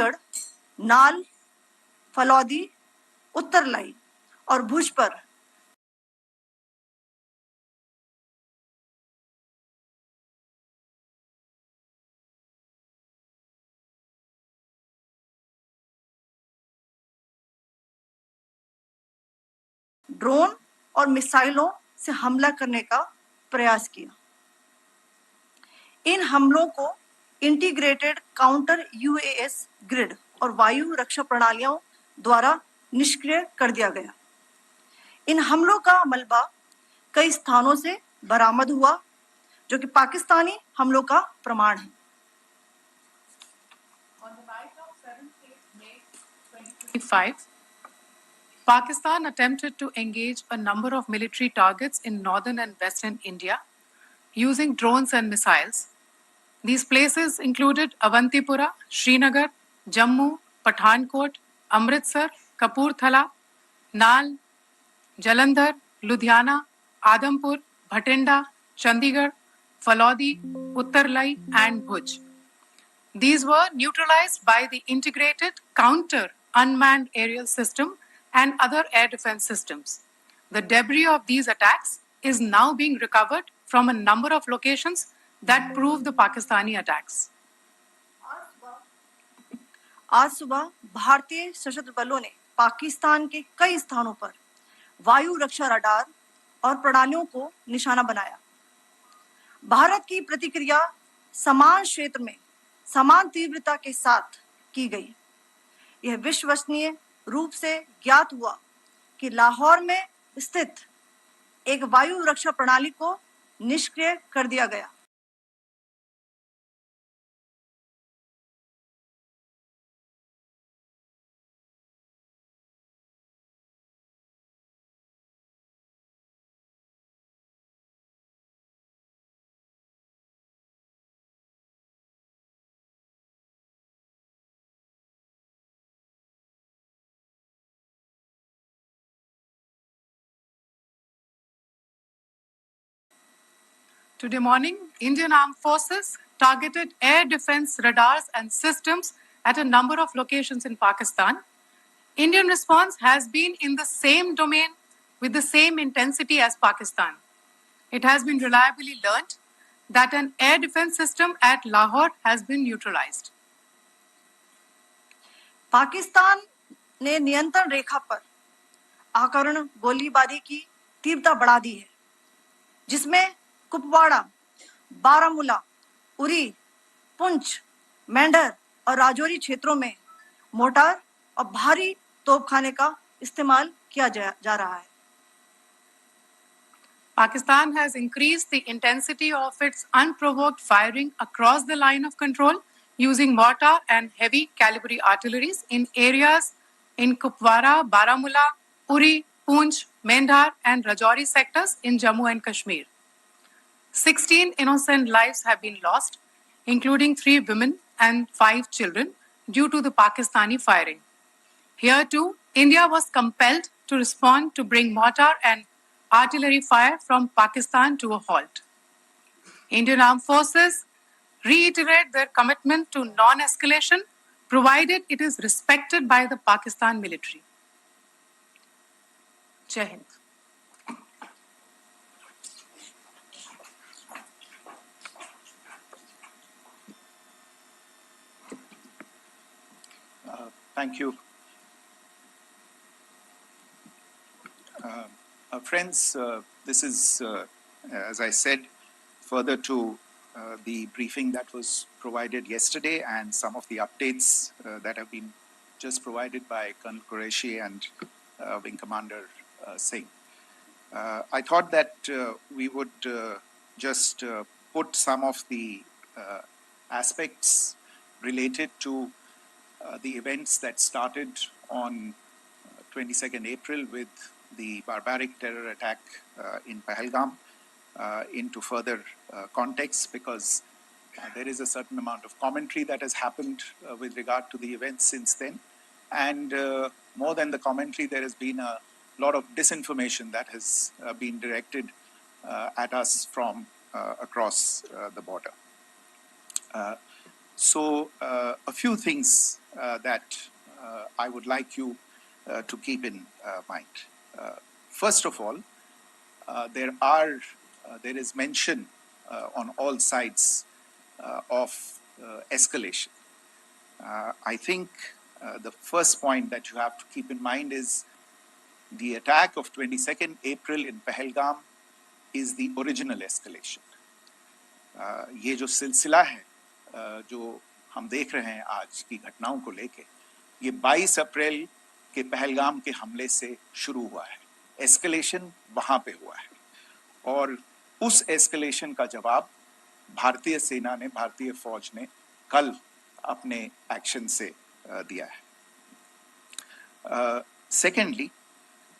चंडीगढ़, नाल, फलौदी, उत्तरलाई और भुज पर ड्रोन और मिसाइलों से हमला करने का प्रयास किया। इन हमलों को इंटीग्रेटेड काउंटर यूएएस ग्रिड और वायु रक्षा प्रणालियों द्वारा निष्क्रिय कर दिया गया। इन हमलों का मलबा कई स्थानों से बरामद हुआ, जो कि पाकिस्तानी हमलों का प्रमाण है। On the night of 7th May 2025, Pakistan attempted to engage a number of military targets in northern and western India using drones and missiles. These places included Avantipura, Srinagar, Jammu, Pathankot, Amritsar, Kapurthala, Nal, Jalandhar, Ludhiana, Adhampur, Bhatinda, Chandigarh, Falodi, Uttarlai, and Bhuj. These were neutralized by the integrated counter unmanned aerial system and other air defense systems. The debris of these attacks is now being recovered from a number of locations that prove the Pakistani attacks. आज सुबह भारतीय सशस्त्र बलों ने पाकिस्तान के कई स्थानों पर वायु रक्षा रडार और प्रणालियों को निशाना बनाया। भारत की प्रतिक्रिया समान क्षेत्र में समान तीव्रता के साथ की गई। यह विश्वसनीय रूप से ज्ञात हुआ कि लाहौर में स्थित एक वायु रक्षा प्रणाली को निष्क्रिय कर दिया गया। Today morning, Indian Armed Forces targeted air defense radars and systems at a number of locations in Pakistan. Indian response has been in the same domain with the same intensity as Pakistan. It has been reliably learnt that an air defense system at Lahore has been neutralized. Pakistan ने नियंत्रण रेखा पर आकरण गोलीबारी की तीव्रता बढ़ा दी है, जिसमें कुपवाड़ा, बारामूला, उरी, पुंछ, मेंढर और राजौरी क्षेत्रों में मोर्टार और भारी तोपखाने का इस्तेमाल किया जा रहा है। Pakistan has increased the intensity of its unprovoked firing across the line of control using mortar and heavy calibre artilleries in areas in Kupwara, Baramulla, Uri, Poonch, Mendhar and Rajouri sectors in Jammu and Kashmir. 16 innocent lives have been lost, including 3 women and 5 children, due to the Pakistani firing. Here too, India was compelled to respond to bring mortar and artillery fire from Pakistan to a halt. Indian Armed Forces reiterate their commitment to non-escalation, provided it is respected by the Pakistan military. Jai Hind. Thank you. Friends, this is, as I said, further to the briefing that was provided yesterday and some of the updates that have been just provided by Colonel Qureshi and Wing Commander Singh. I thought that we would just put some of the aspects related to the events that started on 22nd April with the barbaric terror attack in Pahalgam into further context, because there is a certain amount of commentary that has happened with regard to the events since then. And more than the commentary, there has been a lot of disinformation that has been directed at us from across the border. So a few things that I would like you to keep in mind. First of all, there is mention on all sides of escalation. I think the first point that you have to keep in mind is the attack of 22nd April in Pahalgam is the original escalation. ये जो सिलसिला है जो हम देख रहे हैं आज की घटनाओं को लेके, ये 22 अप्रैल के पहलगाम के हमले से शुरू हुआ है. एस्केलेशन वहां पे हुआ है और उस एस्केलेशन का जवाब भारतीय सेना ने, भारतीय फौज ने कल अपने एक्शन से दिया है. Secondly,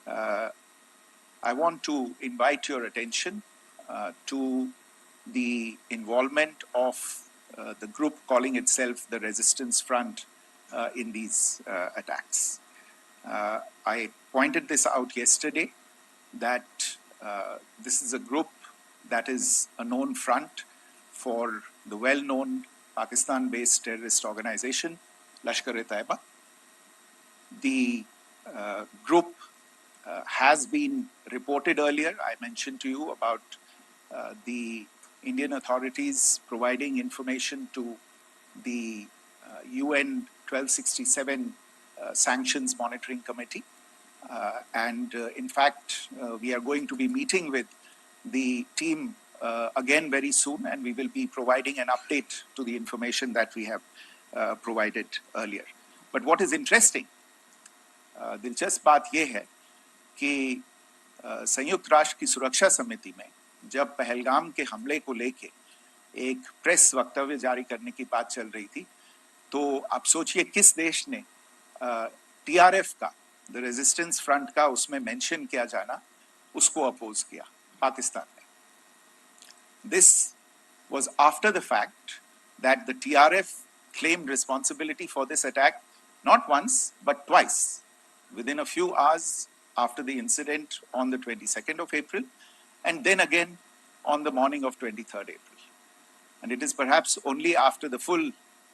I want to invite your attention to the involvement of the group calling itself the Resistance Front in these attacks. I pointed this out yesterday that this is a group that is a known front for the well-known Pakistan-based terrorist organization, Lashkar-e-Taiba. The group has been reported earlier. I mentioned to you about the Indian authorities providing information to the UN 1267 Sanctions Monitoring Committee. And in fact, we are going to be meeting with the team again very soon, and we will be providing an update to the information that we have provided earlier. But what is interesting, दिलचस्प बात यह है कि संयुक्त राष्ट्र की सुरक्षा समिति में जब पहलगाम के हमले को लेके एक प्रेस वक्तव्य जारी करने की बात चल रही थी, तो आप सोचिए किस देश ने टीआरएफ का, द रेजिस्टेंस फ्रंट का उसमें मेंशन किया जाना, उसको अपोज किया, पाकिस्तान ने. This was after the fact that the TRF claimed responsibility for this attack not once but twice within a few hours after the incident on the 22nd of April, and then again on the morning of 23rd April. And it is perhaps only after the full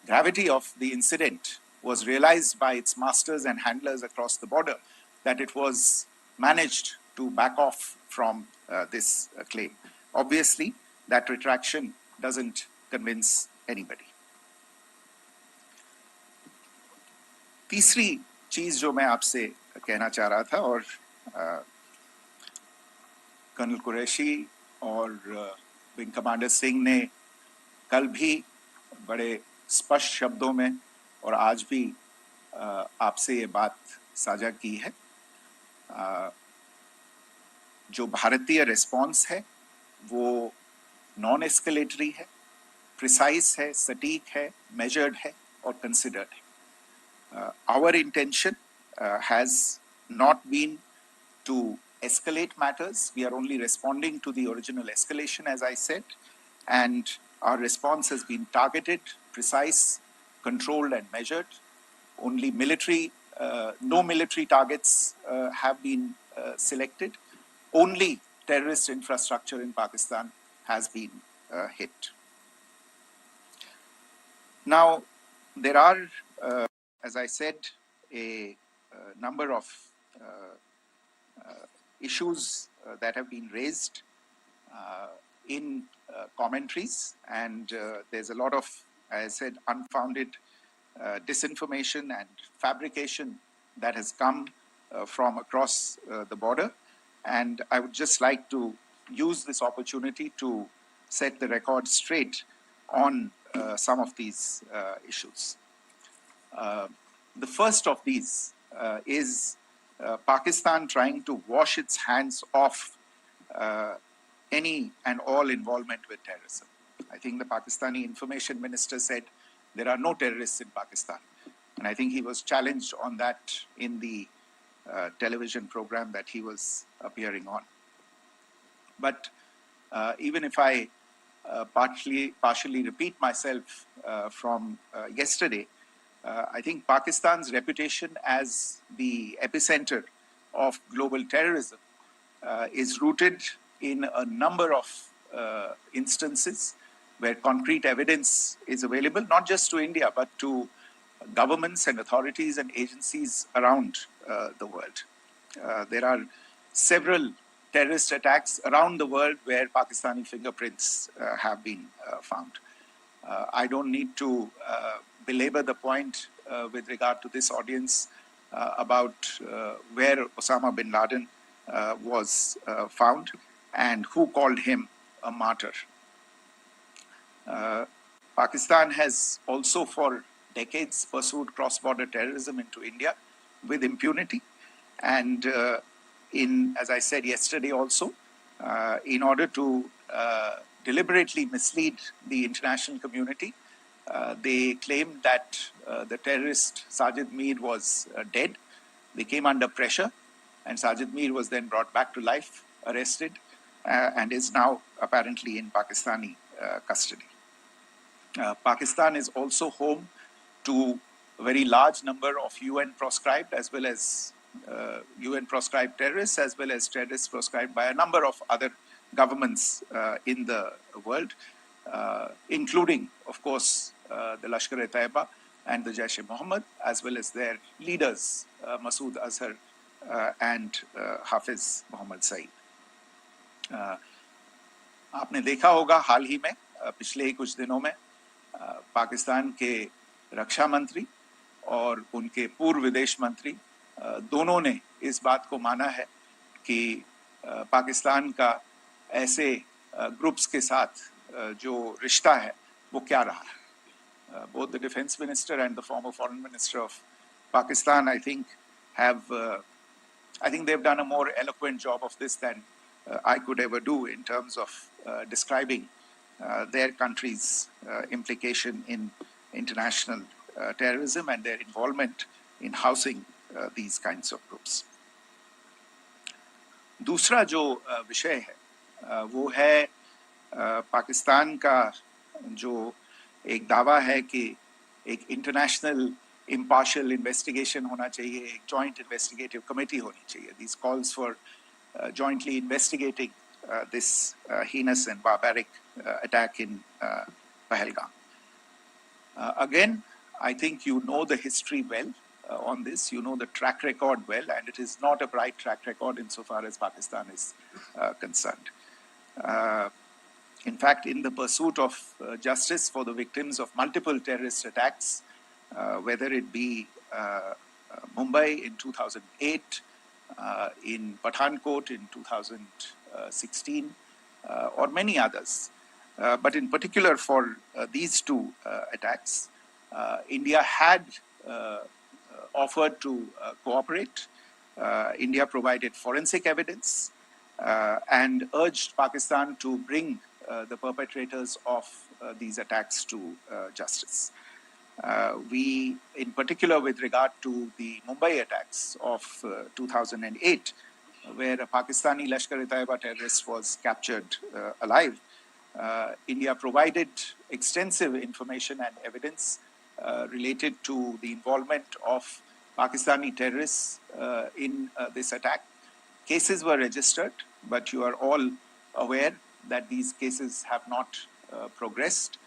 gravity of the incident was realized by its masters and handlers across the border that it was managed to back off from this claim. Obviously, that retraction doesn't convince anybody. तीसरी चीज जो मैं आपसे कहना चाह रहा था, और कर्नल कुरैशी और विंग कमांडर सिंह ने कल भी बड़े स्पष्ट शब्दों में और आज भी आपसे ये बात साझा की है. जो भारतीय रिस्पॉन्स है वो नॉन एस्केलेटरी है, प्रिसाइज है, सटीक है, मेजर्ड है और कंसिडर्ड है. Our intention has not been to escalate matters. We are only responding to the original escalation, as I said, and our response has been targeted, precise, controlled and measured. Only no military targets have been selected. Only terrorist infrastructure in Pakistan has been hit. Now, there are, as I said, a number of issues that have been raised in commentaries, and there's a lot of, as I said, unfounded disinformation and fabrication that has come from across the border. And I would just like to use this opportunity to set the record straight on some of these issues. The first of these is Pakistan trying to wash its hands off any and all involvement with terrorism. I think the Pakistani information minister said there are no terrorists in Pakistan. And I think he was challenged on that in the television program that he was appearing on. But even if I partially repeat myself from yesterday, I think Pakistan's reputation as the epicenter of global terrorism is rooted in a number of instances where concrete evidence is available, not just to India, but to governments and authorities and agencies around the world. There are several terrorist attacks around the world where Pakistani fingerprints have been found. I don't need to belabor the point with regard to this audience about where Osama bin Laden was found and who called him a martyr. Pakistan has also for decades pursued cross-border terrorism into India with impunity. And as I said yesterday also, in order to deliberately mislead the international community, they claimed that the terrorist Sajid Mir was dead. They came under pressure, and Sajid Mir was then brought back to life, arrested, and is now apparently in Pakistani custody. Pakistan is also home to a very large number of UN proscribed as well as UN proscribed terrorists, as well as terrorists proscribed by a number of other governments in the world, including, of course, the Lashkar-e-Taiba and the Jaish-e-Mohammed, as well as their leaders, Masood Azhar and Hafiz Mohammed Saeed. आपने देखा होगा हाल ही में पिछले ही कुछ दिनों में पाकिस्तान के रक्षा मंत्री और उनके पूर्व विदेश मंत्री दोनों ने इस बात को माना है कि पाकिस्तान का ऐसे ग्रुप्स के साथ जो रिश्ता है वो क्या रहा है. Both the defense minister and the former foreign minister of Pakistan, I think they've done a more eloquent job of this than I could ever do in terms of describing their country's implication in international terrorism and their involvement in housing these kinds of groups. दूसरा जो विषय है वो है पाकिस्तान का जो एक दावा है कि एक इंटरनेशनल impartial investigation होना चाहिए, एक joint investigative committee होनी चाहिए. These calls for jointly investigating this heinous and barbaric attack in Pahalgam. Again, I think you know the history well on this. You know the track record well, and it is not a bright track record insofar as Pakistan is concerned. In fact, in the pursuit of justice for the victims of multiple terrorist attacks, whether it be Mumbai in 2008, in Pathankot in 2016, or many others. But in particular for these two attacks, India had offered to cooperate. India provided forensic evidence and urged Pakistan to bring the perpetrators of these attacks to justice. We, in particular with regard to the Mumbai attacks of 2008, where a Pakistani Lashkar-e-Taiba terrorist was captured alive, India provided extensive information and evidence related to the involvement of Pakistani terrorists in this attack. Cases were registered, but you are all aware that these cases have not progressed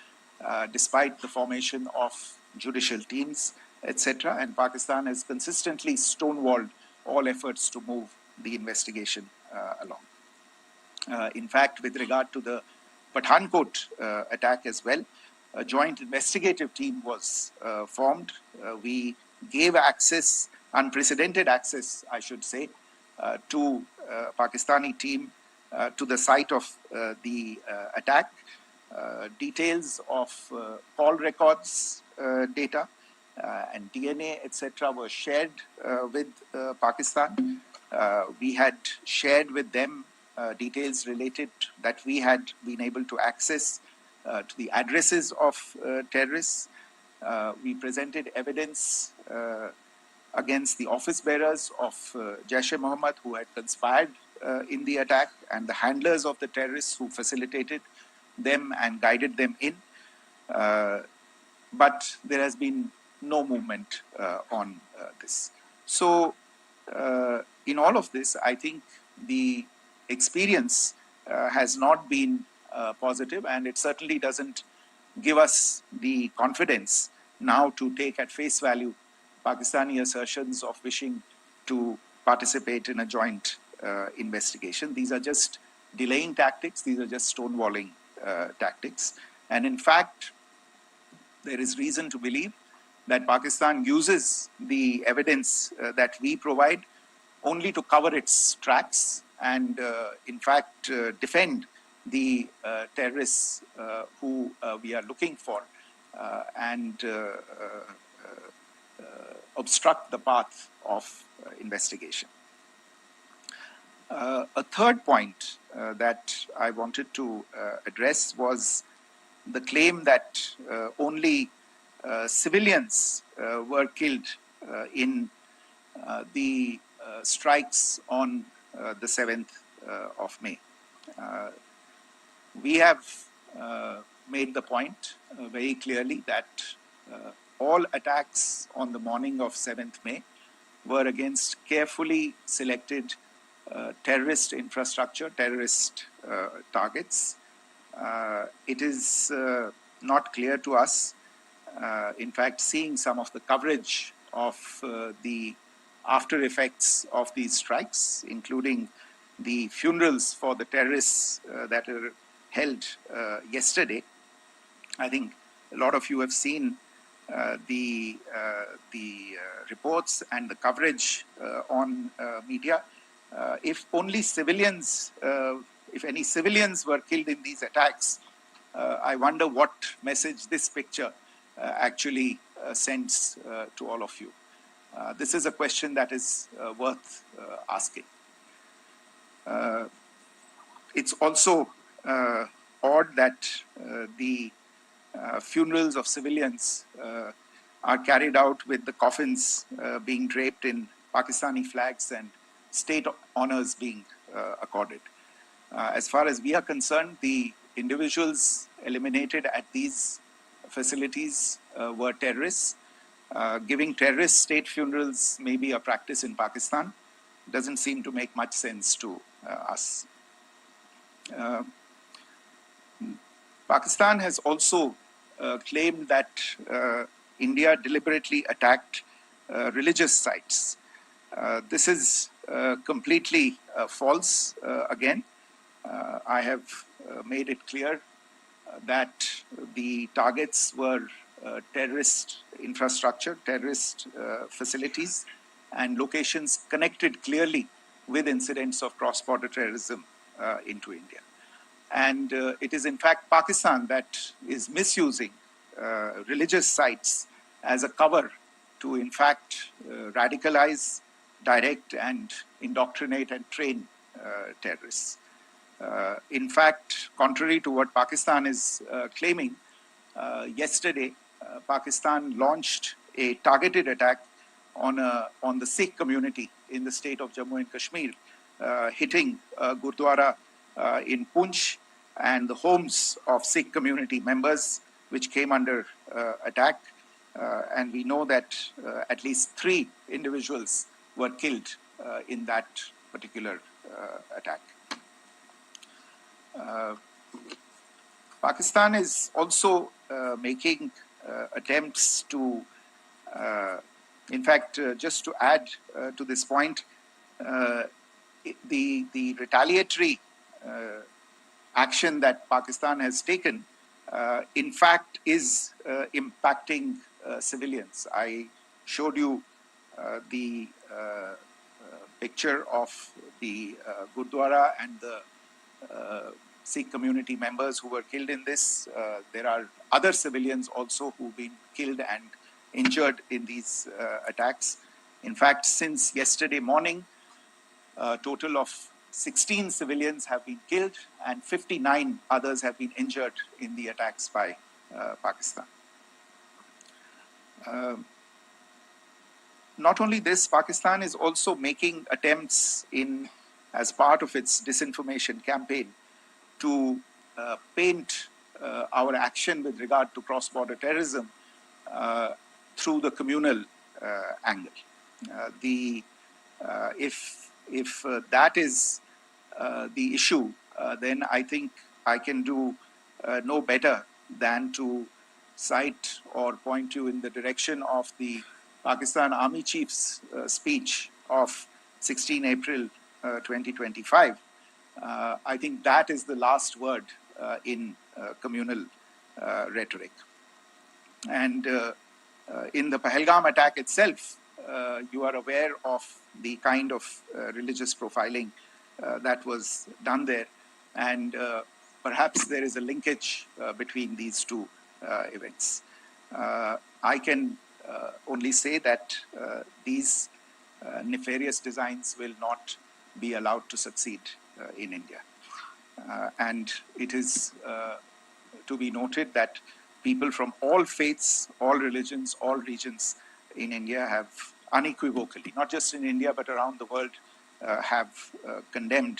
despite the formation of judicial teams, etc. And Pakistan has consistently stonewalled all efforts to move the investigation along. In fact, with regard to the Pathankot attack as well, a joint investigative team was formed. We gave access, unprecedented access, I should say, to Pakistani team to the site of the attack. Details of call records data and DNA, etc., were shared with Pakistan. We had shared with them details related that we had been able to access to the addresses of terrorists. We presented evidence against the office bearers of Jaish-e-Mohammed who had conspired in the attack and the handlers of the terrorists who facilitated them and guided them in. But there has been no movement on this. So in all of this, I think the experience has not been positive, and it certainly doesn't give us the confidence now to take at face value Pakistani assertions of wishing to participate in a joint investigation. These are just delaying tactics. These are just stonewalling tactics. And in fact, there is reason to believe that Pakistan uses the evidence that we provide only to cover its tracks and, in fact, defend the terrorists who we are looking for and obstruct the path of investigation. A third point that I wanted to address was the claim that only civilians were killed in the strikes on the 7th of May. We have made the point very clearly that all attacks on the morning of 7th May were against carefully selected terrorist infrastructure, terrorist targets. It is not clear to us, in fact, seeing some of the coverage of the after effects of these strikes, including the funerals for the terrorists that were held yesterday. I think a lot of you have seen the reports and the coverage on media. If only civilians, if any civilians were killed in these attacks, I wonder what message this picture actually sends to all of you. This is a question that is worth asking. It's also odd that the funerals of civilians are carried out with the coffins being draped in Pakistani flags and state honors being accorded. As far as we are concerned, the individuals eliminated at these facilities were terrorists. Giving terrorist state funerals may be a practice in Pakistan. Doesn't seem to make much sense to us. Pakistan has also claimed that India deliberately attacked religious sites. This is completely false again. I have made it clear that the targets were terrorist infrastructure, terrorist facilities, and locations connected clearly with incidents of cross-border terrorism into India. And it is in fact Pakistan that is misusing religious sites as a cover to in fact radicalize, direct and indoctrinate and train terrorists. In fact, contrary to what Pakistan is claiming, yesterday Pakistan launched a targeted attack on the Sikh community in the state of Jammu and Kashmir, hitting Gurdwara in Poonch and the homes of Sikh community members, which came under attack. And we know that at least 3 individuals were killed in that particular attack. Pakistan is also making attempts to, in fact, just to add to this point, the retaliatory action that Pakistan has taken, in fact, is impacting civilians. I showed you the picture of the Gurdwara and the Sikh community members who were killed in this. There are other civilians also who've been killed and injured in these attacks. In fact, since yesterday morning, a total of 16 civilians have been killed and 59 others have been injured in the attacks by Pakistan. Not only this, Pakistan is also making attempts as part of its disinformation campaign to paint our action with regard to cross-border terrorism through the communal angle. If that is the issue, then I think I can do no better than to cite or point you in the direction of the Pakistan Army Chief's speech of 16 April 2025. I think that is the last word in communal rhetoric. And in the Pahalgam attack itself, you are aware of the kind of religious profiling that was done there. And perhaps there is a linkage between these two events. I can only say that these nefarious designs will not be allowed to succeed in India. And it is to be noted that people from all faiths, all religions, all regions in India have unequivocally, not just in India but around the world, have condemned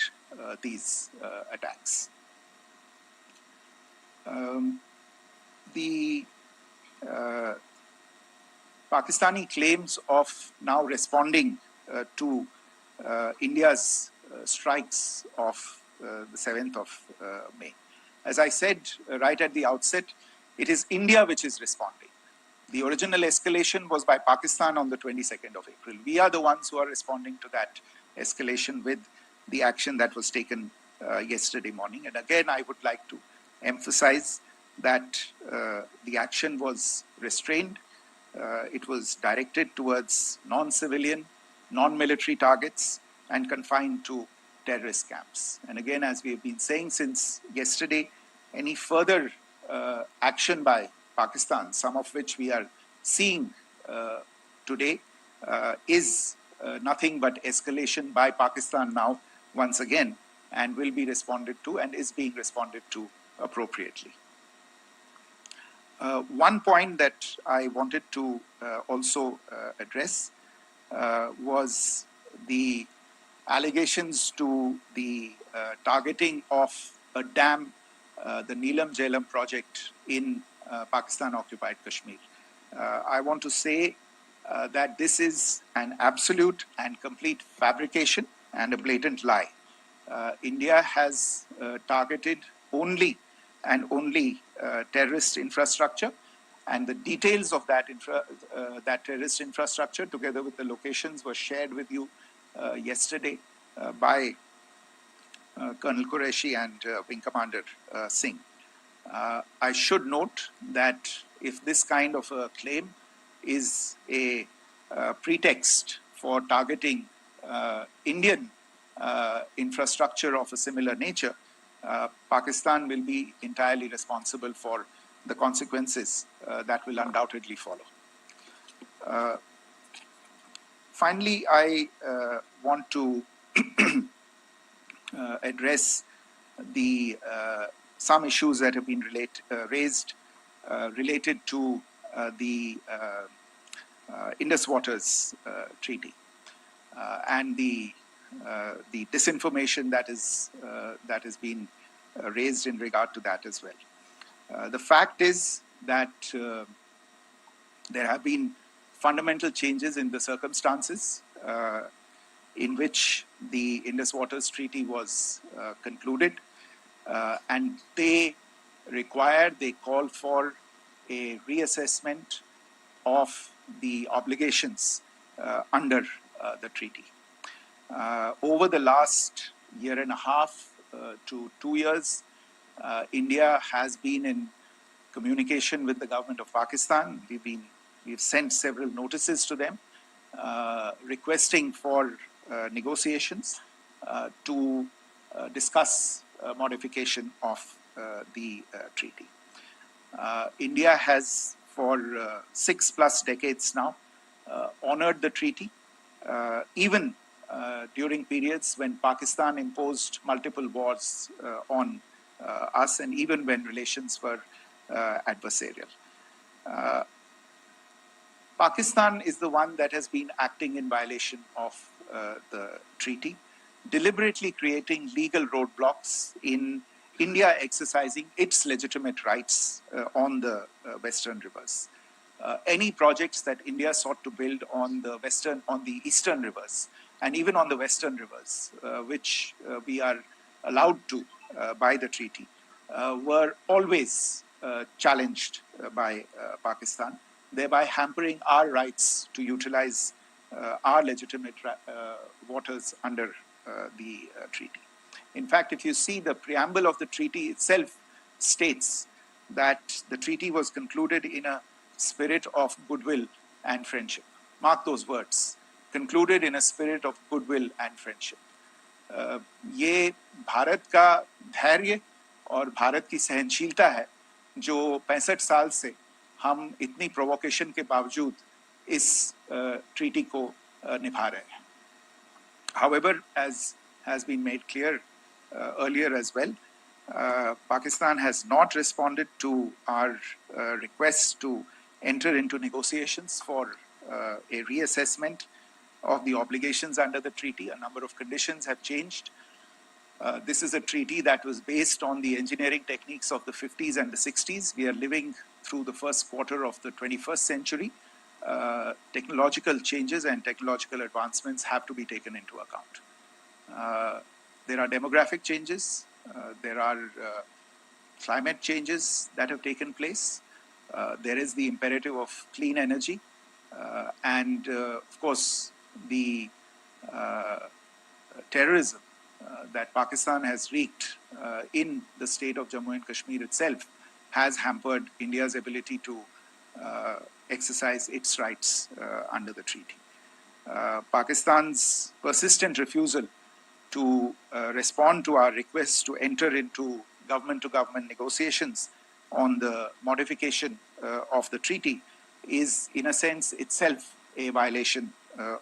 these attacks. The Pakistani claims of now responding to India's strikes of the 7th of May. As I said right at the outset, it is India which is responding. The original escalation was by Pakistan on the 22nd of April. We are the ones who are responding to that escalation with the action that was taken yesterday morning. And again, I would like to emphasize that the action was restrained. It was directed towards non-civilian, non-military targets and confined to terrorist camps. And again, as we have been saying since yesterday, any further action by Pakistan, some of which we are seeing today, is nothing but escalation by Pakistan now once again, and will be responded to and is being responded to appropriately. One point that I wanted to also address was the allegations to the targeting of a dam, the Neelam Jhelum project in Pakistan-occupied Kashmir. I want to say that this is an absolute and complete fabrication and a blatant lie. India has targeted only and only terrorist infrastructure, and the details of that terrorist infrastructure, together with the locations, were shared with you yesterday by Colonel Qureshi and Wing Commander Singh. I should note that if this kind of a claim is a pretext for targeting Indian infrastructure of a similar nature, Pakistan will be entirely responsible for the consequences that will undoubtedly follow. Finally, I want to address the some issues that have been raised related to the Indus Waters Treaty and the disinformation that has been raised in regard to that as well. The fact is that there have been fundamental changes in the circumstances in which the Indus Waters Treaty was concluded, and they call for a reassessment of the obligations under the treaty. Over the last year and a half to 2 years, India has been in communication with the government of Pakistan. We've sent several notices to them requesting for negotiations to discuss modification of the treaty. India has for 6+ decades now honored the treaty, even during periods when Pakistan imposed multiple wars on us, and even when relations were adversarial. Pakistan is the one that has been acting in violation of the treaty, deliberately creating legal roadblocks in India exercising its legitimate rights on the Western rivers. Any projects that India sought to build on the Eastern rivers, and even on the Western rivers, which we are allowed to by the treaty, were always challenged by Pakistan, thereby hampering our rights to utilize our legitimate waters under the treaty. In fact, if you see the preamble of the treaty itself states that the treaty was concluded in a spirit of goodwill and friendship. Mark those words, concluded in a spirit of goodwill and friendship. ये भारत का धैर्य और भारत की सहनशीलता है जो 65 साल से हम इतनी प्रोवोकेशन के बावजूद इस ट्रीटी को निभा रहे हैं. However, as has been made clear earlier as well, Pakistan has not responded to our requests to enter into negotiations for a reassessment of the obligations under the treaty. A number of conditions have changed. This is a treaty that was based on the engineering techniques of the 50s and the 60s. We are living through the first quarter of the 21st century. Technological changes and technological advancements have to be taken into account. There are demographic changes. There are climate changes that have taken place. There is the imperative of clean energy. And of course, the terrorism that Pakistan has wreaked in the state of Jammu and Kashmir itself has hampered India's ability to exercise its rights under the treaty. Pakistan's persistent refusal to respond to our requests to enter into government-to-government negotiations on the modification of the treaty is, in a sense, itself a violation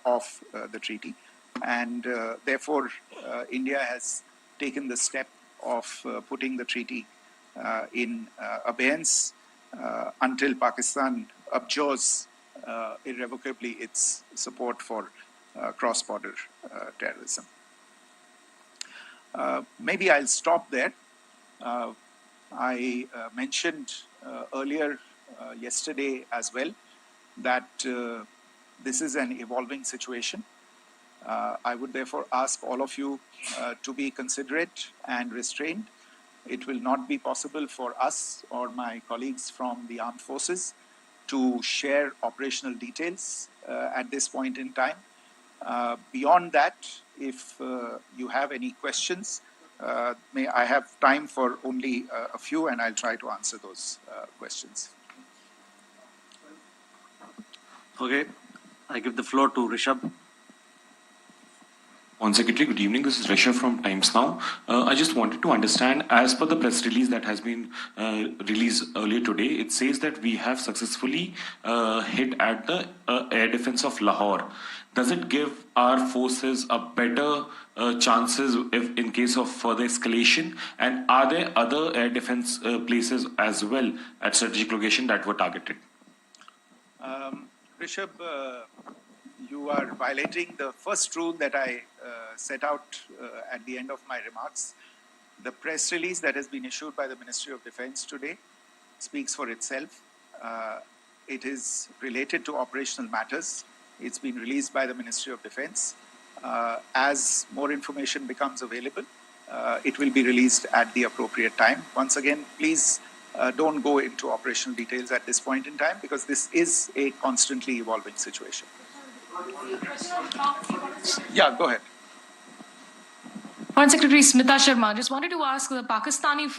of the treaty. And therefore, India has taken the step of putting the treaty in abeyance until Pakistan abjures irrevocably its support for cross-border terrorism. Maybe I'll stop there. I mentioned earlier yesterday as well that this is an evolving situation. I would therefore ask all of you to be considerate and restrained. It will not be possible for us or my colleagues from the armed forces to share operational details at this point in time. Beyond that, if you have any questions, may I have time for only a few, and I'll try to answer those questions. Okay, I give the floor to Rishabh. On Secretary, good evening. This is Rishabh from Times Now. I just wanted to understand, as per the press release that has been released earlier today, it says that we have successfully hit at the air defense of Lahore. Does it give our forces a better chances if in case of further escalation? And are there other air defense places as well at strategic location that were targeted? Rishabh, you are violating the first rule that I set out at the end of my remarks. The press release that has been issued by the Ministry of Defense today speaks for itself. It is related to operational matters. It's been released by the Ministry of Defense. As more information becomes available, it will be released at the appropriate time. Once again, please don't go into operational details at this point in time because this is a constantly evolving situation. Yeah, go ahead. Foreign Secretary Smita Sharma, just wanted to ask, the Pakistani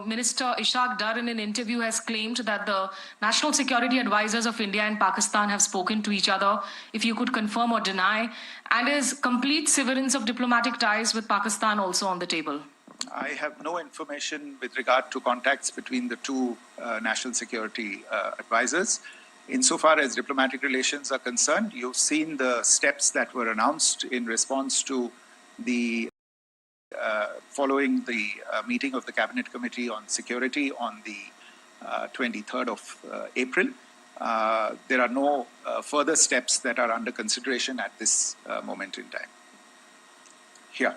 Minister Ishaq Dar in an interview has claimed that the national security advisors of India and Pakistan have spoken to each other, if you could confirm or deny, and is complete severance of diplomatic ties with Pakistan also on the table? I have no information with regard to contacts between the two national security advisors. Insofar as diplomatic relations are concerned, you've seen the steps that were announced in response to the following the meeting of the Cabinet Committee on Security on the 23rd of April. There are no further steps that are under consideration at this moment in time. Here,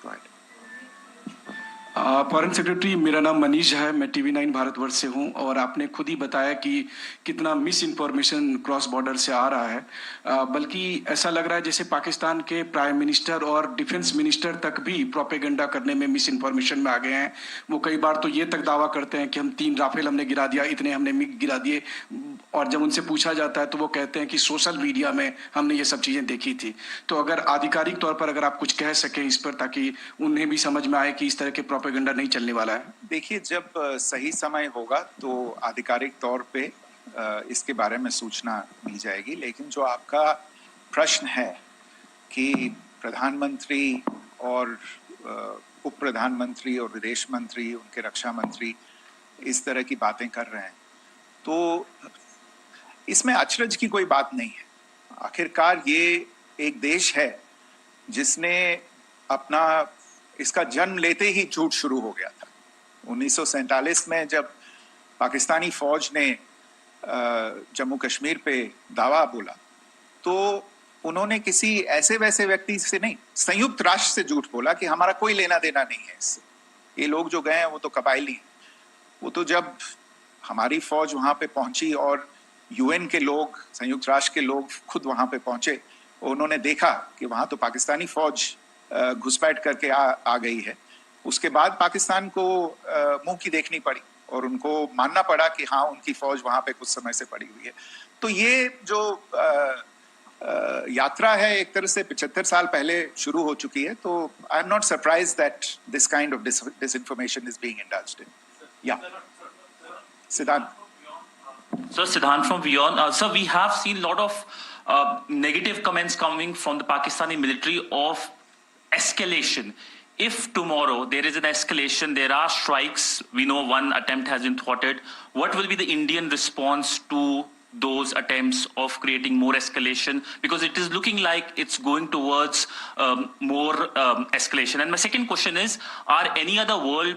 go ahead. Foreign secretary, मेरा नाम मनीष है, मैं TV9 Bharatvarsh से हूं और आपने खुद ही बताया कि कितना मिस इन्फॉर्मेशन क्रॉस बॉर्डर से आ रहा है। बल्कि ऐसा लग रहा है जैसे पाकिस्तान के प्राइम मिनिस्टर और डिफेंस मिनिस्टर तक भी प्रोपेगेंडा करने में मिस इन्फॉर्मेशन में आ गए हैं। वो कई बार तो ये तक दावा करते हैं कि हम 3 राफेल हमने गिरा दिया, इतने हमने मिग गिरा दिए, और जब उनसे पूछा जाता है तो वो कहते हैं कि सोशल मीडिया में हमने ये सब चीजें देखी थी। तो अगर आधिकारिक तौर पर अगर आप कुछ कह सकें इस पर, ताकि उन्हें भी समझ में आए कि इस तरह के प्रोपेगेंडा नहीं चलने वाला है। देखिए, जब सही समय होगा तो आधिकारिक तौर पे इसके बारे में सूचना मिल जाएगी। लेकिन जो आपका प्रश्न है कि प्रधानमंत्री और उप प्रधानमंत्री और विदेश मंत्री, उनके रक्षा मंत्री इस तरह की बातें कर रहे हैं, तो इसमें अचरज की कोई बात नहीं है। आखिरकार ये एक देश है जिसने अपना इसका जन्म लेते ही झूठ शुरू हो गया था। 1947 में जब पाकिस्तानी फौज ने जम्मू कश्मीर पे दावा बोला, तो उन्होंने किसी ऐसे वैसे व्यक्ति से नहीं, संयुक्त राष्ट्र से झूठ बोला कि हमारा कोई लेना देना नहीं है इससे। ये लोग जो गए हैं वो तो कबायली हैं। वो तो जब हमारी फौज वहां पे पहुंची और UN के लोग, संयुक्त राष्ट्र के लोग खुद वहां पे पहुंचे, उन्होंने देखा कि वहां तो पाकिस्तानी फौज घुसपैठ करके आ गई है। उसके बाद पाकिस्तान को मुंह की देखनी पड़ी और उनको मानना पड़ा कि हाँ, उनकी फौज वहां पे कुछ समय से पड़ी हुई है। तो ये जो यात्रा है एक तरह से 75 साल पहले शुरू हो चुकी है। तो I am not surprised that this kind of disinformation is being indulged in. Yeah. Siddhant. So Siddhant from Beyond. So we have seen a lot of negative comments coming from the Pakistani military of escalation. If tomorrow there is an escalation, there are strikes, we know one attempt has been thwarted, what will be the Indian response to those attempts of creating more escalation? Because it is looking like it's going towards more escalation. And my second question is, are any other world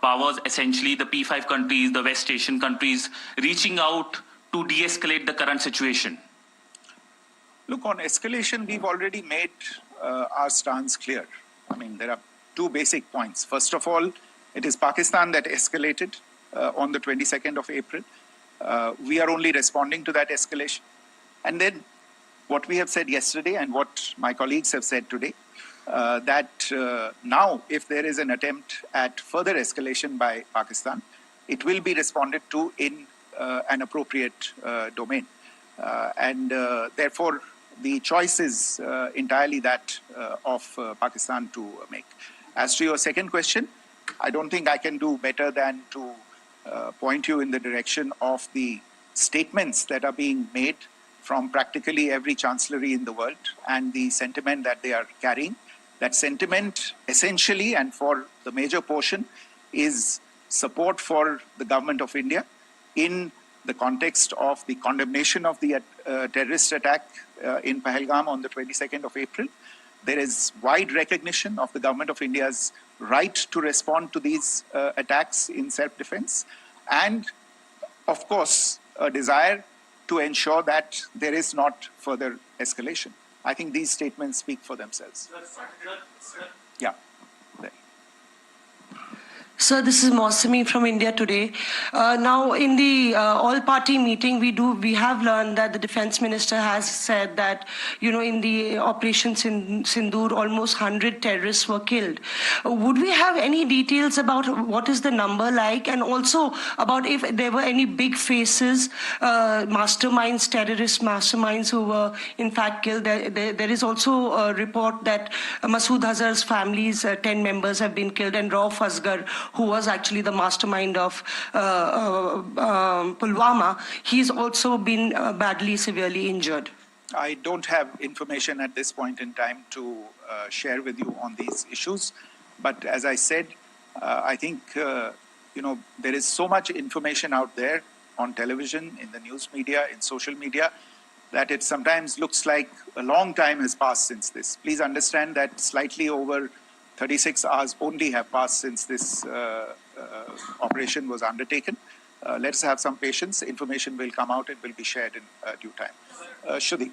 powers, essentially the P5 countries, the West Asian countries, reaching out to de-escalate the current situation? Look, on escalation, we've already made our stance clear. I mean, there are 2 basic points. First of all, it is Pakistan that escalated on the 22nd of April. We are only responding to that escalation. And then what we have said yesterday and what my colleagues have said today, that now if there is an attempt at further escalation by Pakistan, it will be responded to in an appropriate domain. And therefore, the choice is entirely that of Pakistan to make. As to your second question, I don't think I can do better than to point you in the direction of the statements that are being made from practically every chancellery in the world and the sentiment that they are carrying. That sentiment, essentially, and for the major portion, is support for the government of India in the context of the condemnation of the terrorist attack in Pahalgam on the 22nd of April. There is wide recognition of the government of India's right to respond to these attacks in self-defense, and of course a desire to ensure that there is not further escalation. I think these statements speak for themselves. Yeah. Sir, this is Mausami from India Today. Now, in the all-party meeting, we have learned that the defense minister has said that, in the operations in Sindoor, almost 100 terrorists were killed. Would we have any details about what is the number like, and also about if there were any big faces, masterminds, terrorist masterminds who were in fact killed? There is also a report that Masood Azhar's family's 10 members have been killed, and Rauf Asghar, who was actually the mastermind of Pulwama, he's also been badly, severely injured. I don't have information at this point in time to share with you on these issues. But as I said, I think, there is so much information out there on television, in the news media, in social media, that it sometimes looks like a long time has passed since this. Please understand that slightly over 36 hours only have passed since this operation was undertaken. Let's have some patience. Information will come out. It will be shared in due time. Shruti.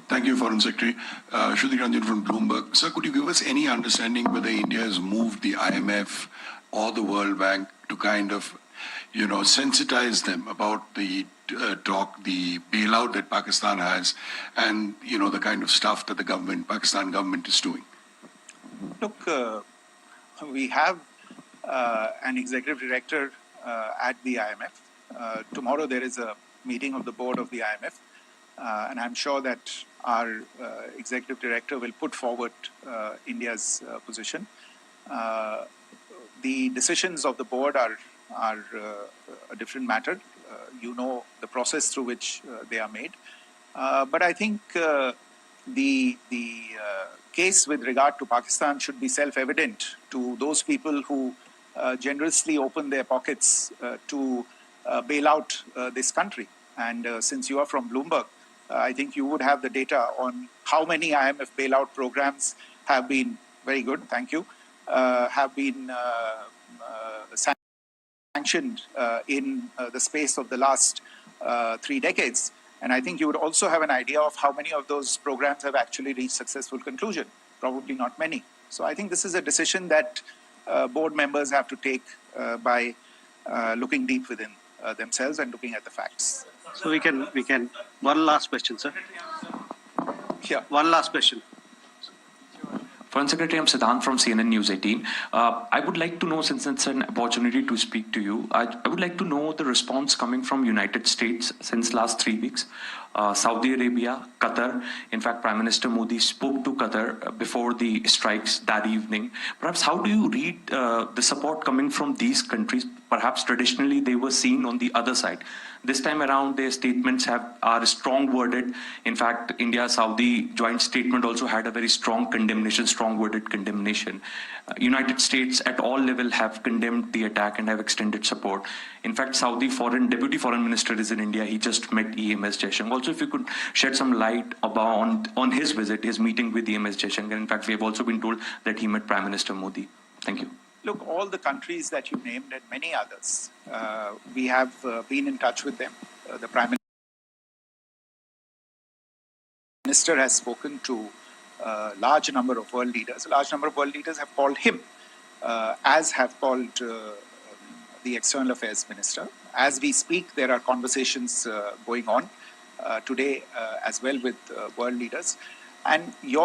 Thank you. you, Foreign Secretary. Shruti Ranjan from Bloomberg. Sir, could you give us any understanding whether India has moved the IMF or the World Bank to kind of, sensitize them about the the bailout that Pakistan has and, the kind of stuff that the Pakistan government is doing? Look, we have an executive director at the IMF. Tomorrow there is a meeting of the board of the IMF, and I'm sure that our executive director will put forward India's position. The decisions of the board are a different matter. You know the process through which they are made. But I think the case with regard to Pakistan should be self-evident to those people who generously open their pockets to bail out this country. And since you are from Bloomberg, I think you would have the data on how many IMF bailout programs have been, very good, thank you, have been sanctioned in the space of the last 3 decades. And I think you would also have an idea of how many of those programs have actually reached successful conclusion. Probably not many. So I think this is a decision that board members have to take by looking deep within themselves and looking at the facts. So we can, one last question, sir. Yeah. One last question. Foreign Secretary, I'm Siddhant from CNN News 18. I would like to know, since it's an opportunity to speak to you, I would like to know the response coming from United States since last 3 weeks. Saudi Arabia, Qatar. In fact, Prime Minister Modi spoke to Qatar before the strikes that evening. Perhaps how do you read the support coming from these countries? Perhaps traditionally they were seen on the other side. This time around, their statements are strong worded. In fact, India-Saudi joint statement also had a very strong condemnation, strong worded condemnation. United States at all levels have condemned the attack and have extended support. In fact, Saudi Deputy Foreign Minister is in India. He just met EMS Jaishankar. Also, if you could shed some light on his visit, his meeting with EMS Jaishankar. In fact, we have also been told that he met Prime Minister Modi. Thank you. Look, all the countries that you named and many others, we have been in touch with them. The Prime Minister has spoken to a large number of world leaders. A large number of world leaders have called him, as have called the External Affairs Minister. As we speak, there are conversations going on today as well with world leaders. And your